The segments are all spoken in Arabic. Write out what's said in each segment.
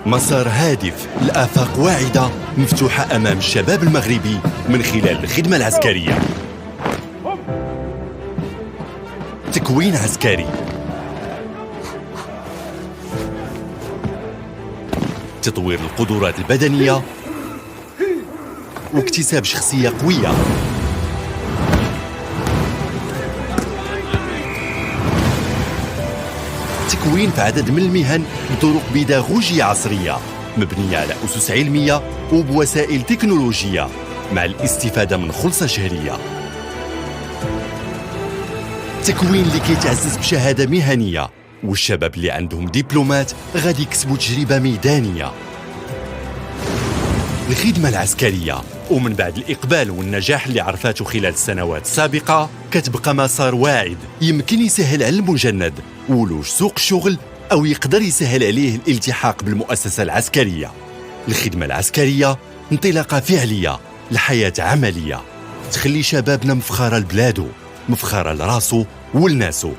مسار هادف، الآفاق واعدة مفتوحة أمام الشباب المغربي من خلال الخدمة العسكرية. تكوين عسكري، تطوير القدرات البدنية واكتساب شخصية قوية. تكوين في عدد من المهن بطرق بيداغوجية عصرية مبنية على أسس علمية وبوسائل تكنولوجية مع الاستفادة من خلصة شهرية. تكوين اللي كيتعزز بشهادة مهنية، والشباب اللي عندهم دبلومات غادي يكسبوا تجربة ميدانية. الخدمة العسكرية، ومن بعد الإقبال والنجاح اللي عرفاته خلال السنوات السابقة كتبقى مسار واعد يمكن يسهل على المجند ولوج سوق الشغل أو يقدر يسهل عليه الالتحاق بالمؤسسة العسكرية. الخدمة العسكرية انطلاقة فعلية لحياة عملية تخلي شبابنا مفخرة لبلادو، مفخرة لراسو ولناسو.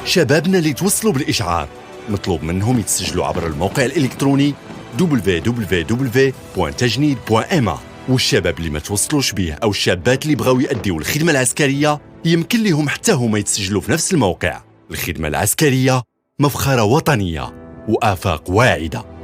شبابنا اللي توصلوا بالإشعار مطلوب منهم يتسجلوا عبر الموقع الإلكتروني www.tajnid.ma، والشباب اللي ما توصلوش به أو الشابات اللي بغاو يأديوا الخدمة العسكرية يمكن لهم حتى هما يتسجلوا في نفس الموقع. الخدمة العسكرية مفخرة وطنية وآفاق واعدة.